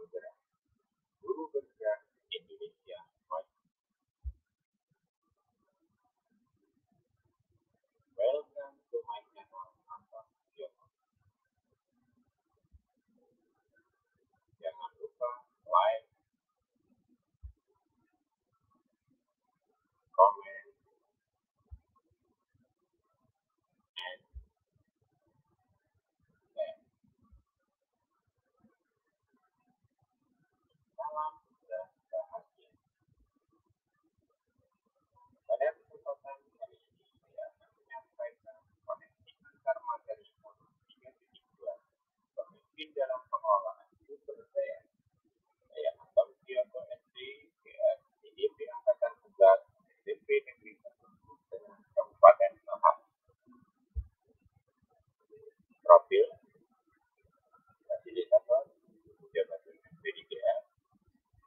bergerak. Guru bergerak Indonesia Maju. Welcome to my channel, Anton Yono. Jangan lupa like, comment, and share. Salam dan bahagia. Pada kesempatan kali ini saya akan menyampaikan koneksi antar materi modul 3.2 pemimpin dalam pengelolaan sumber daya. Saya Anton Yono SD, IDP Angkatan 11, SMP Negeri 1 dengan Kabupaten Tahap. Profil fasilitator jabatan SPDGR,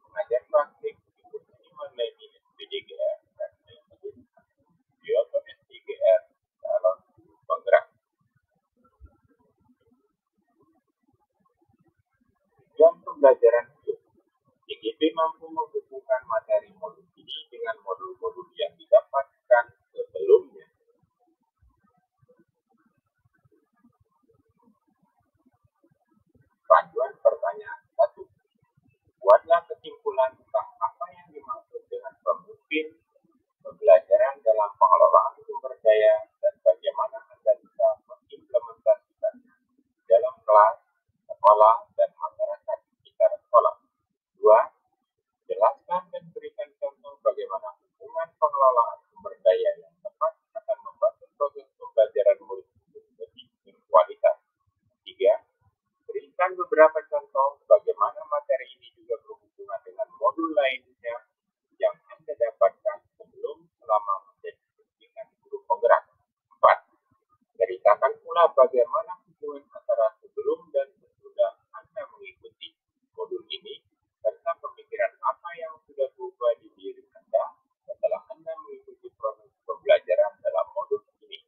mengajar praktik ikut minimal lagi SPDGR dan mengikuti Yoto SPDGR calon penggerak. Tujuan pembelajaran hidup, IGP mampu menghubungkan materi modul ini dengan modul-modul yang didapatkan sebelumnya. Panduan pertanyaan 1. Buatlah kesimpulan tentang apa yang dimaksud dengan pemimpin pembelajaran dalam pengelolaan sumber daya dan bagaimana Anda bisa mengimplementasikannya dalam kelas, sekolah, dan masyarakat sekitar sekolah. 2. Jelaskan dan berikan contoh bagaimana hubungan pengelolaan sumber daya yang tepat akan membantu proses pembelajaran murid lebih berkualitas. 3. Berikan beberapa contoh bagaimana materi ini juga berhubungan dengan modul lainnya yang Anda dapatkan sebelum selama menjadi bimbingan guru penggerak. 4. Ceritakan pula bagaimana hubungan antara sebelum dan sesudah Anda mengikuti modul ini, serta pemikiran apa yang sudah berubah di diri Anda setelah Anda mengikuti proses pembelajaran dalam modul ini.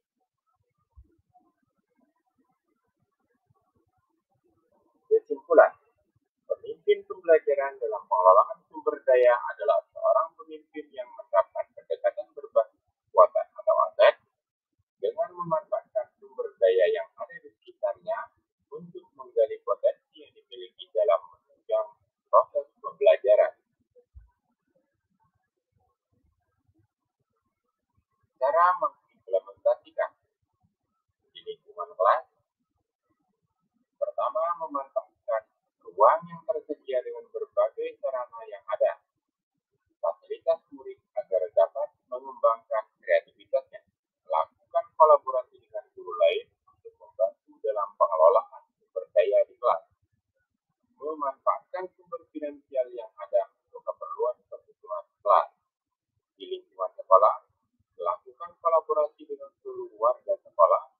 Kesimpulan, pemimpin pembelajaran dalam pengelolaan sumber daya adalah seorang pemimpin yang menerapkan pendekatan berbasis kekuatan atau aset dengan memanfaatkan sumber daya yang ada di sekitarnya untuk menggali potensi yang dimiliki dalam menunjang proses pembelajaran. Cara mengimplementasikan di lingkungan kelas. Pertama, memanfaatkan ruang yang tersedia dengan berbagai sarana yang ada. Fasilitas murid agar dapat mengembangkan kreativitasnya. Lakukan kolaborasi dengan guru lain untuk membantu dalam pengelolaan sumber daya di kelas. Memanfaatkan sumber finansial yang ada untuk keperluan kebutuhan kelas. Di lingkungan sekolah, lakukan kolaborasi dengan seluruh warga sekolah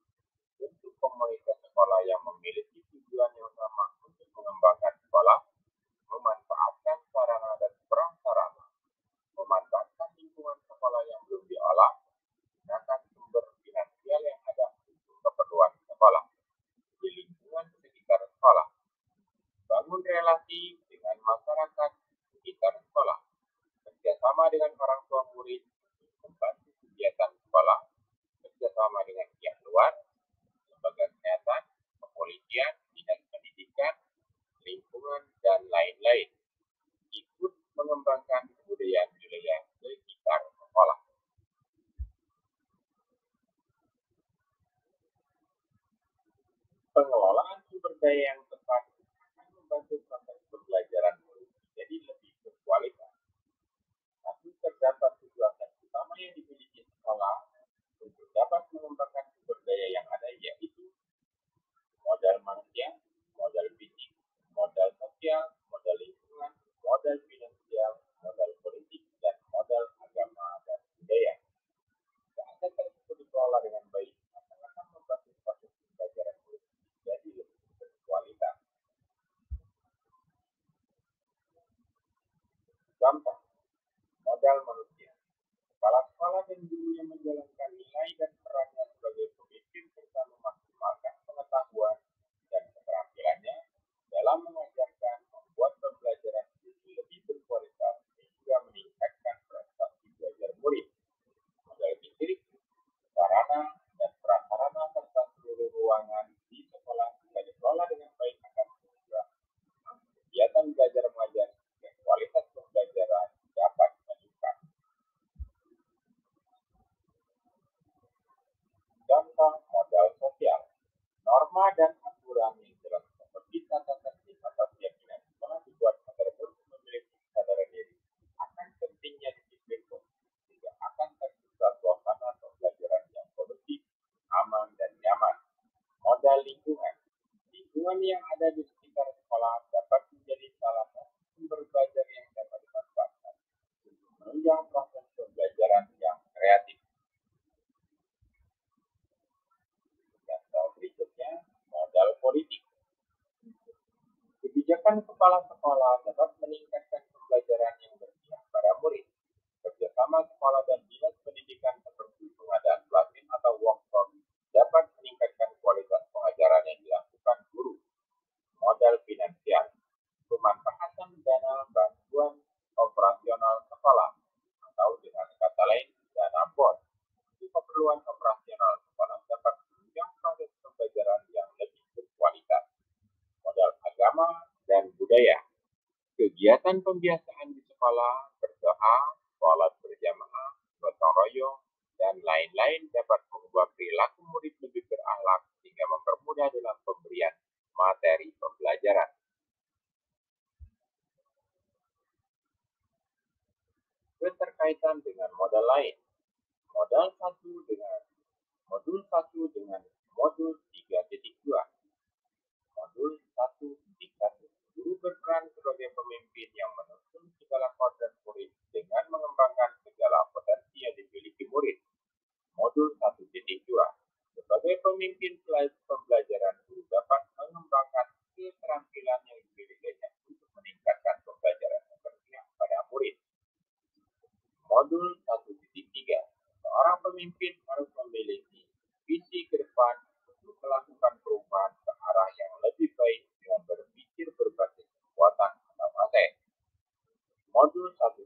untuk komunitas sekolah yang memiliki tujuan yang sama untuk mengembangkan sekolah, memanfaatkan sarana dan prasarana, memanfaatkan lingkungan sekolah yang belum diolah, gunakan sumber finansial yang ada untuk keperluan sekolah. Di lingkungan sekitar sekolah, bangun relasi dengan masyarakat sekitar sekolah, kerjasama dengan orang tua murid untuk membantu kegiatan sekolah, kerjasama dengan pihak luar, lembaga kesehatan, kepolisian, dinas pendidikan, lingkungan, dan lain-lain. Ikut mengembangkan kebudayaan wilayah sekitar sekolah. Pengelolaan sumber daya yang tepat akan membantu proses pembelajaran murid menjadi lebih berkualitas. Tapi terdapat tujuan utama yang dimiliki sekolah untuk dapat mengembangkan sumber daya yang ada, yaitu modal manusia, modal fisik, modal sosial, modal lingkungan, modal finansial, modal politik, dan modal agama dan budaya. Jika tersebut dikelola dengan baik, maka akan membantu proses pembelajaran murid menjadi lebih berkualitas. Contoh, modal manusia. Kepala sekolah dan guru yang menjalankan nilai dan perannya sebagai pemimpin serta memastikan Taman yang ada di sekitar sekolah dapat menjadi salah satu sumber belajar yang dapat dimanfaatkan untuk menunjang proses pembelajaran yang kreatif. Contoh berikutnya, modal politik. Kebijakan kepala sekolah dapat meningkatkan pembelajaran yang berpihak pada murid. Kerjasama sekolah dan dinas pendidikan seperti pengadaan pelatihan atau workshop dapat meningkatkan kualitas pengajaran yang dilakukan guru. Modal finansial, pemanfaatan dana bantuan operasional sekolah atau dengan kata lain dana BOS untuk keperluan operasional sekolah dapat menunjang proses pembelajaran yang lebih berkualitas. Modal agama dan budaya, kegiatan pembiasaan di sekolah, berdoa, sholat berjamaah, gotong royong, dan lain-lain dapat mengubah perilaku murid lebih berakhlak sehingga mempermudah dalam pemberian materi pembelajaran. Keterkaitan dengan modal lain. Modul 1 dengan modul 3.2. Modul 1.1. Guru berperan sebagai pemimpin yang menuntun segala proses murid dengan mengembangkan segala potensi yang dimiliki murid. Modul 1.2. Sebagai pemimpin pembelajaran, guru dapat mengembangkan keterampilan yang dimilikinya untuk meningkatkan pembelajaran yang berpihak pada murid. Modul 1.3. Seorang pemimpin harus memiliki visi ke depan untuk melakukan perubahan ke arah yang lebih baik dengan berpikir berbasis kekuatan atau aset. Modul 1.4.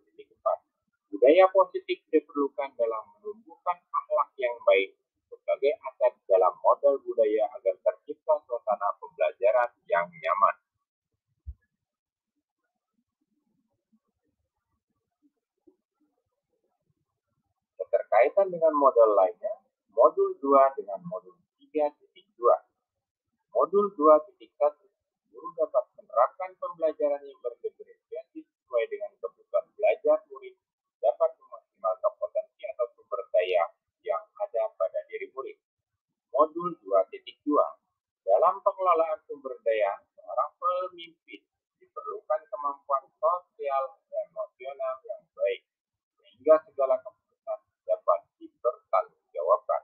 Budaya positif diperlukan dalam menumbuhkan akhlak yang baik sebagai aset dalam modal budaya agar tercipta suasana pembelajaran yang nyaman. Keterkaitan dengan modul lainnya, modul 2 dengan modul 3.2. Modul 2.1, guru dapat menerapkan pembelajaran yang berdiferensiasi sesuai dengan kebutuhan belajar murid, dapat memaksimalkan potensi atau sumber daya yang ada pada diri murid. Modul 2.2, dalam pengelolaan sumber daya, seorang pemimpin diperlukan kemampuan sosial dan emosional yang baik, sehingga segala keputusan dapat dipertanggungjawabkan.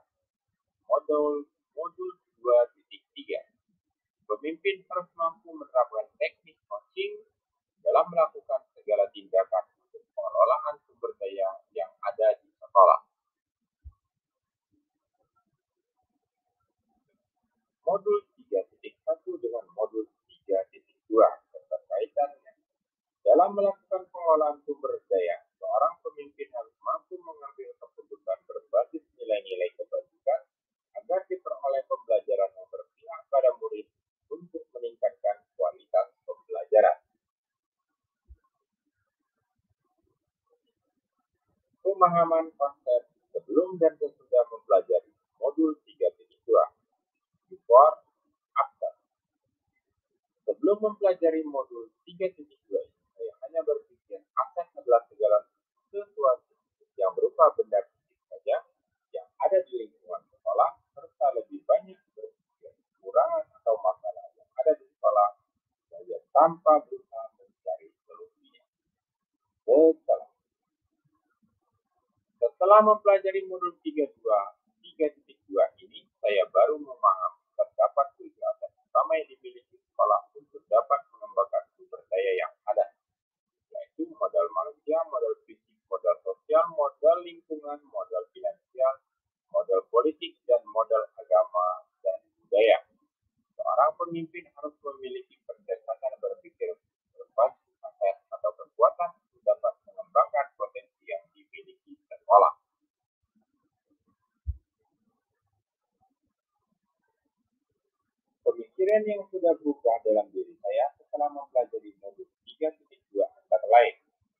Modul 2.3. Pemimpin harus mampu menerapkan teknik coaching dalam melakukan segala tindakan untuk pengelolaan sumber daya yang ada di sekolah. Modul 3.1 dengan modul 3.2 keterkaitannya. Dalam melakukan pengelolaan sumber daya, seorang pemimpin harus mampu mengambil keputusan berbasis nilai-nilai kebajikan agar diperoleh pembelajaran yang berpihak pada murid untuk meningkatkan kualitas pembelajaran. Pemahaman konsep sebelum dan sesudah mempelajari modul 3.2. Before, after. Sebelum mempelajari modul 3.2, saya hanya berpikir aset adalah segala sesuatu yang berupa benda fisik saja yang ada di lingkungan sekolah, serta lebih banyak berpikir kekurangan atau masalah yang ada di sekolah saja tanpa berusaha mencari solusinya. Setelah mempelajari modul 3.2 ini, saya baru memahami terdapat 7 aset utama yang dimiliki sekolah untuk dapat mengembangkan sumber daya yang ada, yaitu modal manusia, modal fisik, modal sosial, modal lingkungan, modal finansial, modal politik, dan modal agama dan budaya. Seorang pemimpin harus memiliki kecerdasan berpikir berbasis aset atau kekuatan untuk dapat mengembangkan potensi yang dimiliki sekolah. Pemikiran yang sudah berubah dalam diri saya setelah mempelajari modul 3.2 antara lain.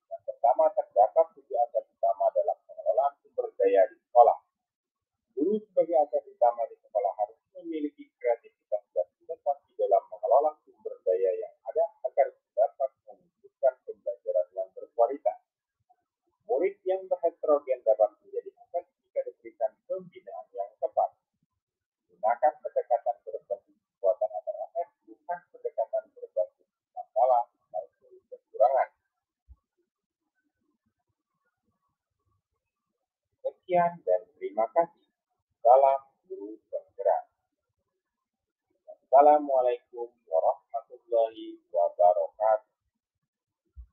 Yang pertama, terdapat 7 aset utama dalam pengelolaan sumber daya di sekolah. Guru sebagai aset utama di sekolah harus memiliki kreativitas dan inovasi dalam mengelola sumber daya yang ada agar dapat mewujudkan pembelajaran yang berkualitas. Murid yang berheterogen dapat menjadi aset jika diberikan pembinaan yang tepat. Gunakan pendekatan berbasis kekuatan antar aset, bukan Sekian dan terima kasih. Salam guru bergerak. Assalamualaikum warahmatullahi wabarakatuh.